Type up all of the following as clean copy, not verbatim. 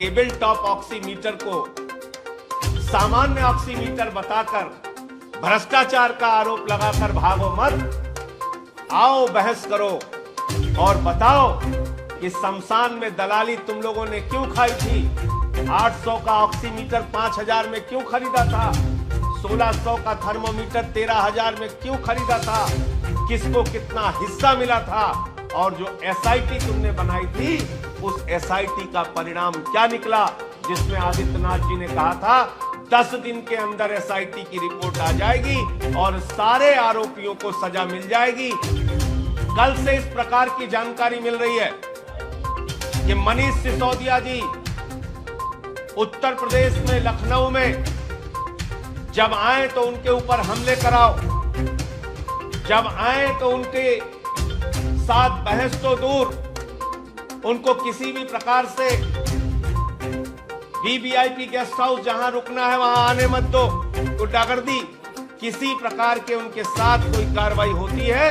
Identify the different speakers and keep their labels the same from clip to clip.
Speaker 1: Table top oximeter को सामान्य oximeter बताकर भ्रष्टाचार का आरोप लगाकर भागो मत। आओ बहस करो और बताओ कि शमशान में दलाली तुम लोगों ने क्यों खाई थी। 800 का ऑक्सीमीटर 5000 में क्यों खरीदा था। 1600 का थर्मोमीटर 13000 में क्यों खरीदा था। किसको कितना हिस्सा मिला था। और जो एसआईटी तुमने बनाई थी उस एसआईटी का परिणाम क्या निकला, जिसमें आदित्यनाथ जी ने कहा था 10 दिन के अंदर एसआईटी की रिपोर्ट आ जाएगी और सारे आरोपियों को सजा मिल जाएगी। कल से इस प्रकार की जानकारी मिल रही है कि मनीष सिसोदिया जी उत्तर प्रदेश में लखनऊ में जब आए तो उनके ऊपर हमले कराओ, जब आए तो उनके साथ बहस तो दूर, उनको किसी भी प्रकार से वीवीआईपी गेस्ट हाउस जहां रुकना है वहां आने मत दो। गुंडागर्दी किसी प्रकार के उनके साथ कोई कार्रवाई होती है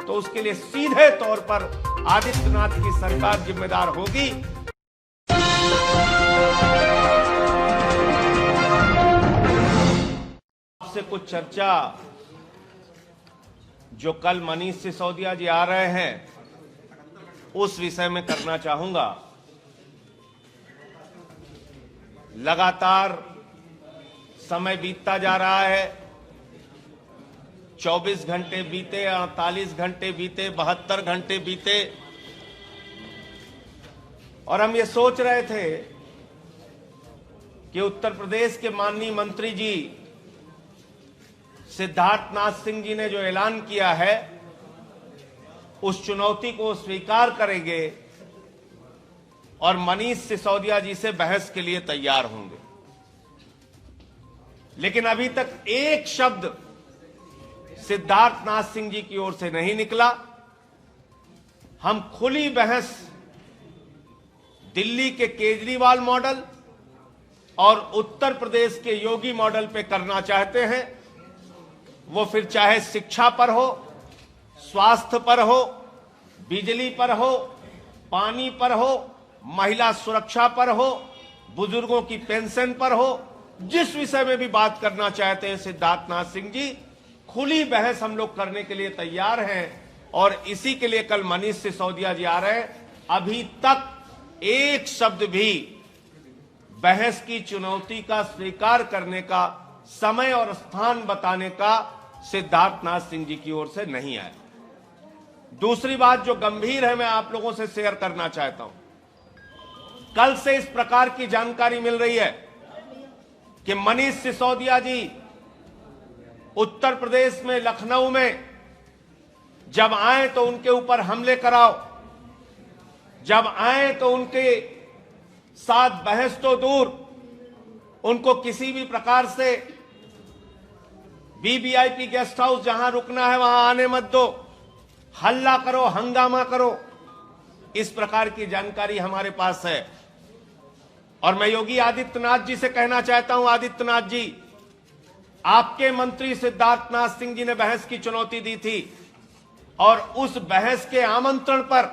Speaker 1: तो उसके लिए सीधे तौर पर आदित्यनाथ की सरकार जिम्मेदार होगी। आपसे कुछ चर्चा जो कल मनीष सिसोदिया जी आ रहे हैं उस विषय में करना चाहूंगा। लगातार समय बीतता जा रहा है। 24 घंटे बीते, 48 घंटे बीते, 72 घंटे बीते और हम ये सोच रहे थे कि उत्तर प्रदेश के माननीय मंत्री जी सिद्धार्थनाथ सिंह जी ने जो ऐलान किया है उस चुनौती को स्वीकार करेंगे और मनीष सिसोदिया जी से बहस के लिए तैयार होंगे। लेकिन अभी तक एक शब्द सिद्धार्थनाथ सिंह जी की ओर से नहीं निकला। हम खुली बहस दिल्ली के केजरीवाल मॉडल और उत्तर प्रदेश के योगी मॉडल पे करना चाहते हैं। वो फिर चाहे शिक्षा पर हो, स्वास्थ्य पर हो, बिजली पर हो, पानी पर हो, महिला सुरक्षा पर हो, बुजुर्गों की पेंशन पर हो, जिस विषय में भी बात करना चाहते हैं सिद्धार्थनाथ सिंह जी, खुली बहस हम लोग करने के लिए तैयार हैं। और इसी के लिए कल मनीष सिसोदिया जी आ रहे हैं। अभी तक एक शब्द भी बहस की चुनौती का स्वीकार करने का, समय और स्थान बताने का सिद्धार्थनाथ सिंह जी की ओर से नहीं आया। दूसरी बात जो गंभीर है, मैं आप लोगों से शेयर करना चाहता हूं। कल से इस प्रकार की जानकारी मिल रही है कि मनीष सिसोदिया जी उत्तर प्रदेश में लखनऊ में जब आए तो उनके ऊपर हमले कराओ, जब आए तो उनके साथ बहस तो दूर, उनको किसी भी प्रकार से वीवीआईपी गेस्ट हाउस जहां रुकना है वहां आने मत दो, हल्ला करो, हंगामा करो। इस प्रकार की जानकारी हमारे पास है। और मैं योगी आदित्यनाथ जी से कहना चाहता हूं, आदित्यनाथ जी, आपके मंत्री सिद्धार्थनाथ सिंह जी ने बहस की चुनौती दी थी और उस बहस के आमंत्रण पर,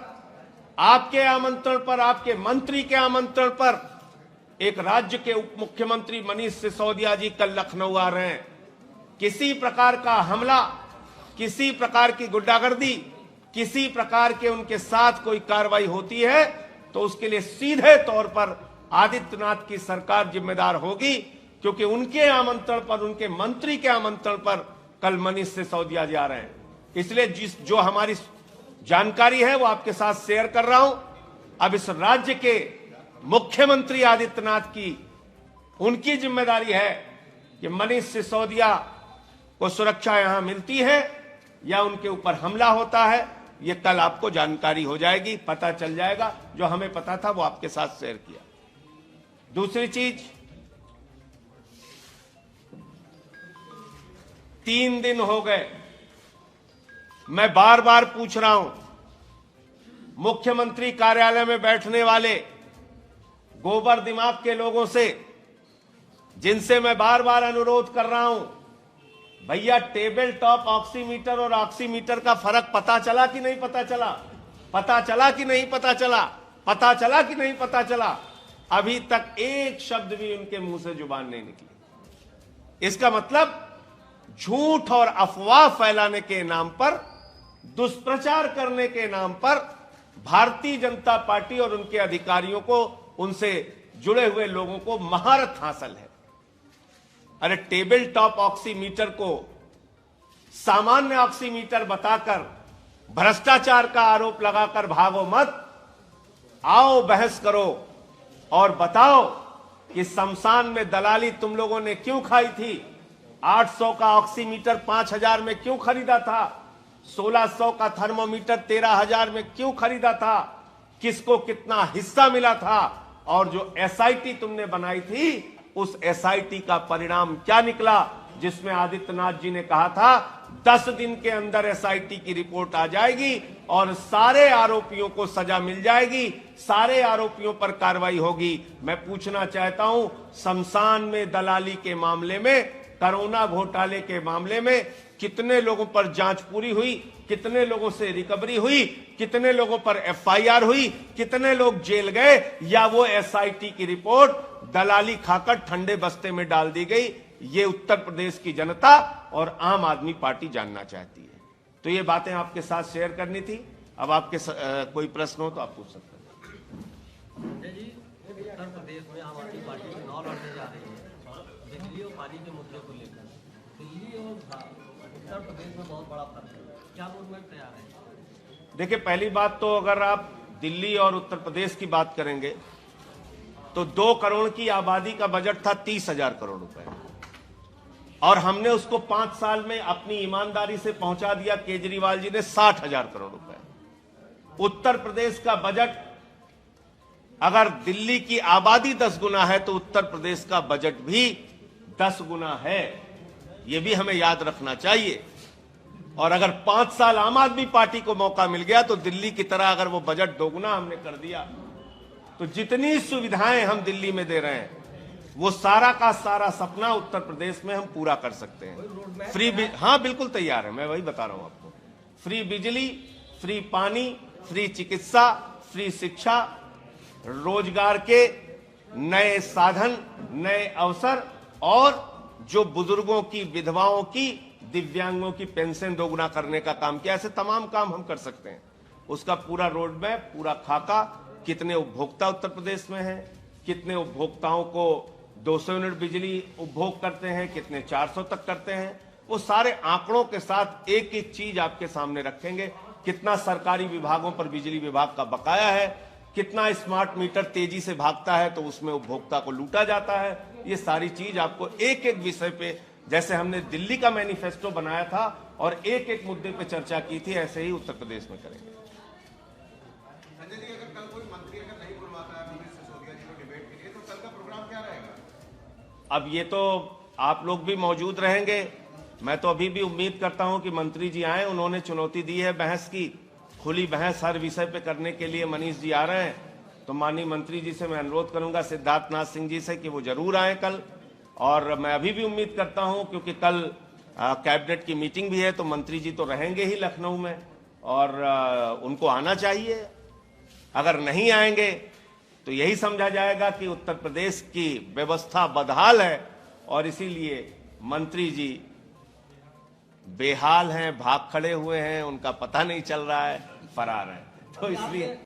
Speaker 1: आपके आमंत्रण पर, आपके मंत्री के आमंत्रण पर एक राज्य के उप मुख्यमंत्री मनीष सिसोदिया जी कल लखनऊ आ रहे हैं। किसी प्रकार का हमला, किसी प्रकार की गुंडागर्दी, किसी प्रकार के उनके साथ कोई कार्रवाई होती है तो उसके लिए सीधे तौर पर आदित्यनाथ की सरकार जिम्मेदार होगी, क्योंकि उनके आमंत्रण पर, उनके मंत्री के आमंत्रण पर कल मनीष सिसोदिया जी आ रहे हैं। इसलिए जो हमारी जानकारी है वो आपके साथ शेयर कर रहा हूं। अब इस राज्य के मुख्यमंत्री आदित्यनाथ की, उनकी जिम्मेदारी है कि मनीष सिसोदिया को सुरक्षा यहां मिलती है या उनके ऊपर हमला होता है। ये कल आपको जानकारी हो जाएगी, पता चल जाएगा। जो हमें पता था वो आपके साथ शेयर किया। दूसरी चीज, 3 दिन हो गए मैं बार बार पूछ रहा हूं, मुख्यमंत्री कार्यालय में बैठने वाले गोबर दिमाग के लोगों से, जिनसे मैं बार बार अनुरोध कर रहा हूं, भैया टेबल टॉप ऑक्सीमीटर और ऑक्सीमीटर का फर्क पता चला कि नहीं पता चला? पता चला कि नहीं पता चला? पता चला कि नहीं पता चला? अभी तक एक शब्द भी उनके मुंह से जुबान नहीं निकली। इसका मतलब झूठ और अफवाह फैलाने के नाम पर, दुष्प्रचार करने के नाम पर भारतीय जनता पार्टी और उनके अधिकारियों को, उनसे जुड़े हुए लोगों को महारत हासिल है। अरे टेबल टॉप ऑक्सीमीटर को सामान्य ऑक्सीमीटर बताकर, भ्रष्टाचार का आरोप लगाकर भागो मत। आओ बहस करो और बताओ कि शमशान में दलाली तुम लोगों ने क्यों खाई थी। 800 का ऑक्सीमीटर 5000 में क्यों खरीदा था। 1600 का थर्मोमीटर 13000 में क्यों खरीदा था। किसको कितना हिस्सा मिला था। और जो एसआईटी तुमने बनाई थी, उस एसआईटी का परिणाम क्या निकला, जिसमें आदित्यनाथ जी ने कहा था 10 दिन के अंदर एसआईटी की रिपोर्ट आ जाएगी और सारे आरोपियों को सजा मिल जाएगी, सारे आरोपियों पर कार्रवाई होगी। मैं पूछना चाहता हूं, शमशान में दलाली के मामले में, कोरोना घोटाले के मामले में कितने लोगों पर जांच पूरी हुई, कितने लोगों से रिकवरी हुई, कितने लोगों पर एफआईआर हुई, कितने लोग जेल गए, या वो एसआईटी की रिपोर्ट दलाली खाकर ठंडे बस्ते में डाल दी गई। ये उत्तर प्रदेश की जनता और आम आदमी पार्टी जानना चाहती है। तो ये बातें आपके साथ शेयर करनी थी। अब आपके कोई प्रश्न हो तो आप पूछ सकते हैं।
Speaker 2: जी, उत्तर प्रदेश में आम आदमी पार्टी चुनाव लड़ने जा रही है बिजली और पानी के मुद्दे को लेकर। दिल्ली और उत्तर प्रदेश में बहुत बड़ा फर्क है, क्या मूवमेंट तैयार है?
Speaker 1: देखिए, पहली बात तो अगर आप दिल्ली और उत्तर प्रदेश की बात करेंगे तो 2 करोड़ की आबादी का बजट था 30,000 करोड़ रुपए, और हमने उसको 5 साल में अपनी ईमानदारी से पहुंचा दिया केजरीवाल जी ने 60,000 करोड़ रुपए। उत्तर प्रदेश का बजट, अगर दिल्ली की आबादी 10 गुना है तो उत्तर प्रदेश का बजट भी 10 गुना है। यह भी हमें याद रखना चाहिए। और अगर 5 साल आम आदमी पार्टी को मौका मिल गया तो दिल्ली की तरह अगर वो बजट 2 गुना हमने कर दिया, तो जितनी सुविधाएं हम दिल्ली में दे रहे हैं, वो सारा का सारा सपना उत्तर प्रदेश में हम पूरा कर सकते हैं। हाँ, बिल्कुल तैयार है। मैं वही बता रहा हूं आपको। फ्री बिजली, फ्री पानी, फ्री चिकित्सा, फ्री शिक्षा, रोजगार के नए साधन, नए अवसर, और जो बुजुर्गों की, विधवाओं की, दिव्यांगों की पेंशन 2 गुना करने का काम किया। ऐसे तमाम काम हम कर सकते हैं। उसका पूरा रोड मैप, पूरा खाका, कितने उपभोक्ता उत्तर प्रदेश में हैं, कितने उपभोक्ताओं को 200 यूनिट बिजली उपभोग करते हैं, कितने 400 तक करते हैं, वो सारे आंकड़ों के साथ एक एक चीज आपके सामने रखेंगे। कितना सरकारी विभागों पर बिजली विभाग का बकाया है, कितना स्मार्ट मीटर तेजी से भागता है तो उसमें उपभोक्ता को लूटा जाता है। ये सारी चीज आपको एक एक विषय पे, जैसे हमने दिल्ली का मैनिफेस्टो बनाया था और एक एक मुद्दे पे चर्चा की थी, ऐसे ही उत्तर प्रदेश में करेंगे।
Speaker 3: संजय जी, अगर कल कोई मंत्री अगर नहीं बुलवाता है मनीष सिसोदिया जी को डिबेट के लिए, तो कल का प्रोग्राम क्या रहेगा?
Speaker 1: अब ये तो आप लोग भी मौजूद रहेंगे। मैं तो अभी भी उम्मीद करता हूं कि मंत्री जी आए। उन्होंने चुनौती दी है बहस की, खुली बहस हर विषय पे करने के लिए मनीष जी आ रहे हैं। तो माननीय मंत्री जी से मैं अनुरोध करूंगा, सिद्धार्थनाथ सिंह जी से, कि वो जरूर आए कल। और मैं अभी भी उम्मीद करता हूं, क्योंकि कल कैबिनेट की मीटिंग भी है, तो मंत्री जी तो रहेंगे ही लखनऊ में, और उनको आना चाहिए। अगर नहीं आएंगे तो यही समझा जाएगा कि उत्तर प्रदेश की व्यवस्था बदहाल है, और इसीलिए मंत्री जी बेहाल हैं, भाग खड़े हुए हैं, उनका पता नहीं चल रहा है, फरार है। तो इसलिए